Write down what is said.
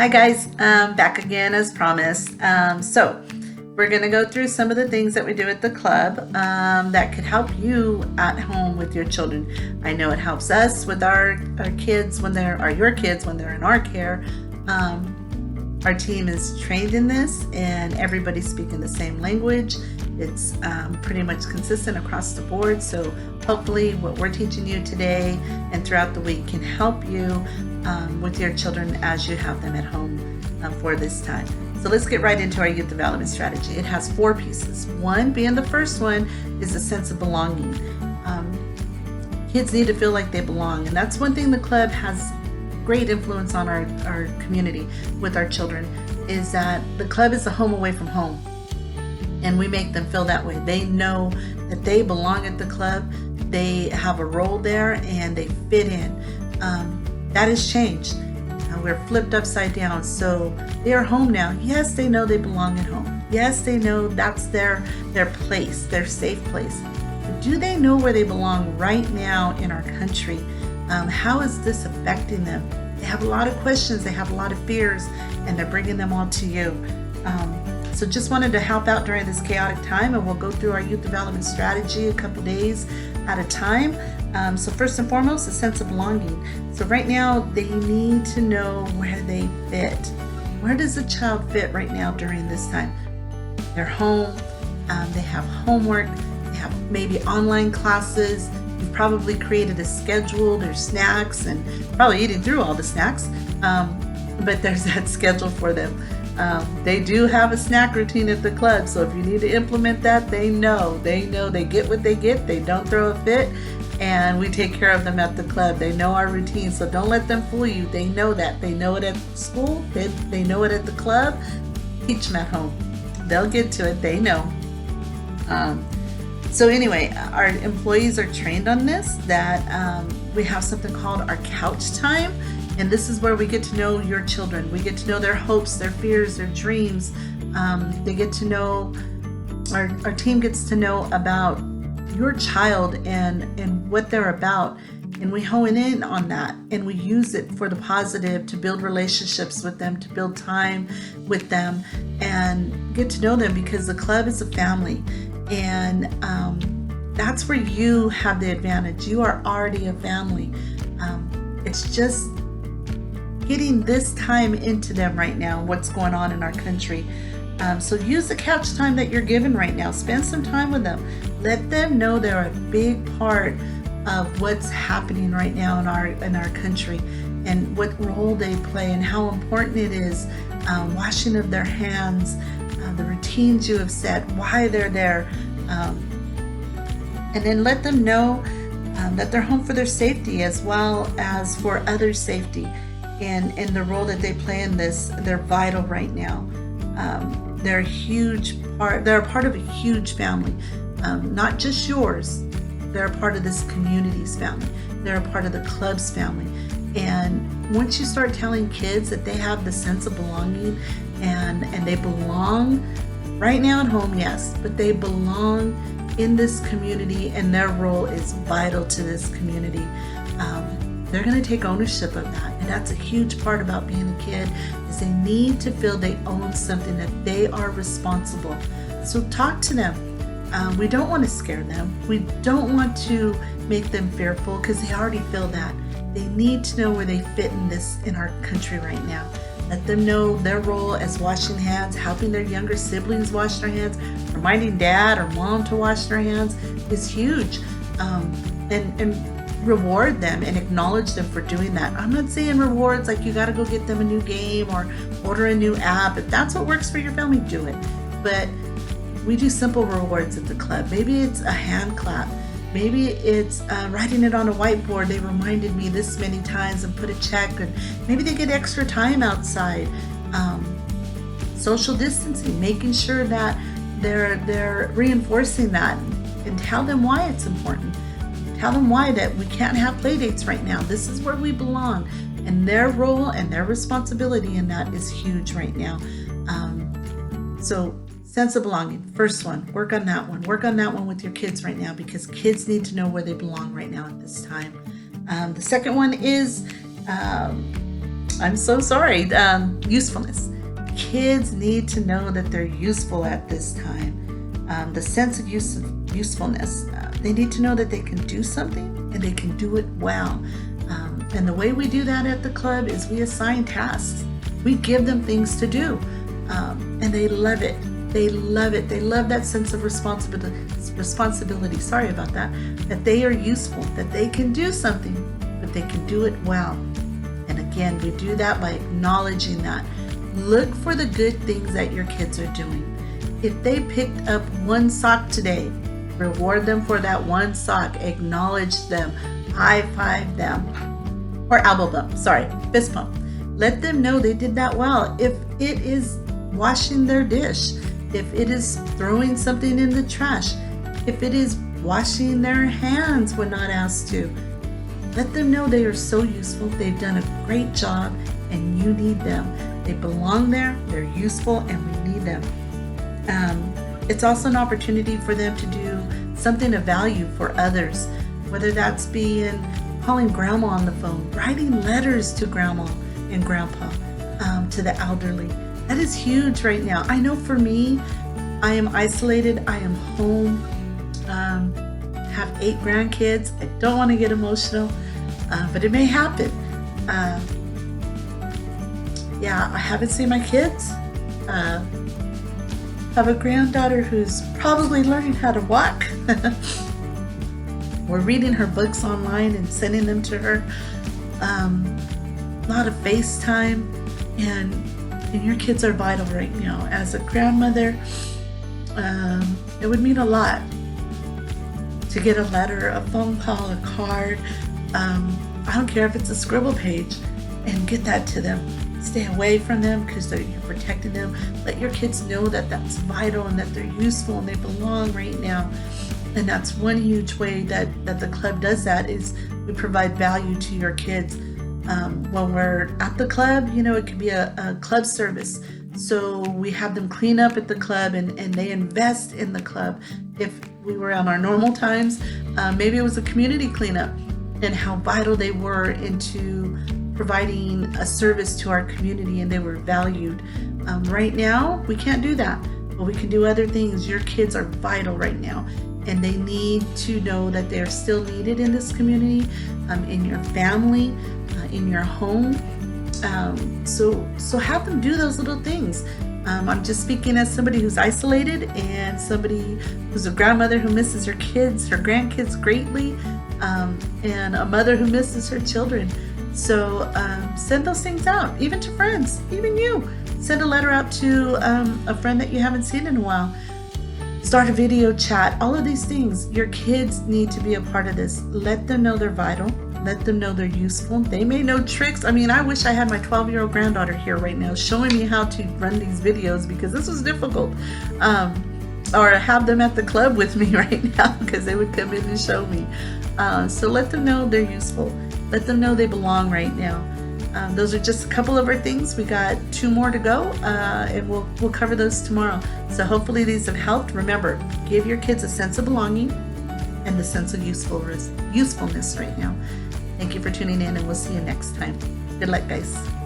Hi guys, back again as promised. So we're going to go through some of the things that we do at the club that could help you at home with your children. I know it helps us with our kids when your kids when they're in our care. Our team is trained in this and everybody's speaking the same language. It's pretty much consistent across the board. So hopefully what we're teaching you today and throughout the week can help you with your children as you have them at home for this time. So let's get right into our youth development strategy. It has 4 pieces. One being the first one is a sense of belonging. Kids need to feel like they belong, and that's one thing the club has great influence on our community with our children, is that the club is a home away from home, and we make them feel that way. They know that they belong at the club, they have a role there, and they fit in. That has changed. We're flipped upside down, so they are home now. Yes, they know they belong at home. Yes, they know that's their place, their safe place. But do they know where they belong right now in our country? How is this affecting them? They have a lot of questions, they have a lot of fears, and they're bringing them all to you. So just wanted to help out during this chaotic time, and we'll go through our youth development strategy a couple days at a time. So first and foremost, a sense of belonging. So right now, they need to know where they fit. Where does a child fit right now during this time? They're home, they have homework, they have maybe online classes. You've probably created a schedule, there's snacks, and probably eating through all the snacks, but there's that schedule for them. They do have a snack routine at the club, so if you need to implement that, they know they get what they get, they don't throw a fit, and we take care of them at the club. They know our routine, so don't let them fool you. They know that. They know it at school, they know it at the club. Teach them at home. They'll get to it, they know. So anyway, our employees are trained on this, that we have something called our couch time. And this is where we get to know your children. We get to know their hopes, their fears, their dreams. They get to know, our team gets to know about your child and what they're about. And we hone in on that, and we use it for the positive to build relationships with them, to build time with them, and get to know them, because the club is a family. And that's where you have the advantage. You are already a family. It's just getting this time into them right now, what's going on in our country. So use the couch time that you're given right now. Spend some time with them. Let them know they're a big part of what's happening right now in our country, and what role they play, and how important it is. Washing of their hands, the routines you have set, why they're there, and then let them know that they're home for their safety as well as for others' safety, and the role that they play in this. They're vital right now. They're a huge part. They're a part of a huge family, not just yours. They're a part of this community's family. They're a part of the club's family. And once you start telling kids that they have the sense of belonging, and they belong right now at home, yes, but they belong in this community, and their role is vital to this community, they're going to take ownership of that. And that's a huge part about being a kid, is they need to feel they own something, that they are responsible. So talk to them. We don't want to scare them. We don't want to make them fearful, because they already feel that. They need to know where they fit in our country right now. Let them know their role as washing hands, helping their younger siblings wash their hands, reminding dad or mom to wash their hands is huge. And reward them and acknowledge them for doing that. I'm not saying rewards like you got to go get them a new game or order a new app. If that's what works for your family, do it. But we do simple rewards at the club. Maybe it's a hand clap. Maybe it's writing it on a whiteboard. They reminded me this many times, and put a check. And maybe they get extra time outside. Social distancing, making sure that they're reinforcing that, and tell them why it's important. Tell them why that we can't have play dates right now. This is where we belong, and their role and their responsibility in that is huge right now. So sense of belonging, first one, work on that one. Work on that one with your kids right now, because kids need to know where they belong right now at this time. The second one is I'm so sorry. Usefulness. Kids need to know that they're useful at this time. The sense of usefulness. They need to know that they can do something and they can do it well. And the way we do that at the club is we assign tasks. We give them things to do. And they love it. They love it. They love that sense of responsibility. Sorry about that. That they are useful, that they can do something, but they can do it well. And again, we do that by acknowledging that. Look for the good things that your kids are doing. If they picked up one sock today, reward them for that one sock. Acknowledge them. High five them. Or elbow bump. Sorry, fist bump. Let them know they did that well. If it is washing their dish, if it is throwing something in the trash, if it is washing their hands when not asked to, let them know they are so useful. They've done a great job and you need them. They belong there, they're useful, and we need them. It's also an opportunity for them to do something of value for others, whether that's being calling grandma on the phone, writing letters to grandma and grandpa, to the elderly. That is huge right now. I know for me, I am isolated, I am home, have 8 grandkids. I don't want to get emotional, but it may happen. I haven't seen my kids. Have a granddaughter who's probably learning how to walk. We're reading her books online and sending them to her. A lot of FaceTime, and your kids are vital right now. As a grandmother, it would mean a lot to get a letter, a phone call, a card. I don't care if it's a scribble page, and get that to them. Stay away from them because you're protecting them. Let your kids know that that's vital and that they're useful and they belong right now. And that's one huge way that the club does that, is we provide value to your kids. When we're at the club, it could be a club service. So we have them clean up at the club and they invest in the club. If we were on our normal times, maybe it was a community cleanup, and how vital they were into providing a service to our community, and they were valued. Right now, we can't do that, but we can do other things. Your kids are vital right now, and they need to know that they're still needed in this community, in your family, in your home. So have them do those little things. I'm just speaking as somebody who's isolated and somebody who's a grandmother who misses her kids, her grandkids greatly, and a mother who misses her children. So send those things out, even to friends, even you. Send a letter out to a friend that you haven't seen in a while. Start a video chat, all of these things. Your kids need to be a part of this. Let them know they're vital. Let them know they're useful. They may know tricks. I mean, I wish I had my 12-year-old granddaughter here right now showing me how to run these videos, because this was difficult. Or have them at the club with me right now, because they would come in and show me. So let them know they're useful. Let them know they belong right now. Those are just a couple of our things. We got 2 more to go, and we'll cover those tomorrow. So hopefully these have helped. Remember, give your kids a sense of belonging and the sense of usefulness right now. Thank you for tuning in, and we'll see you next time. Good luck, guys.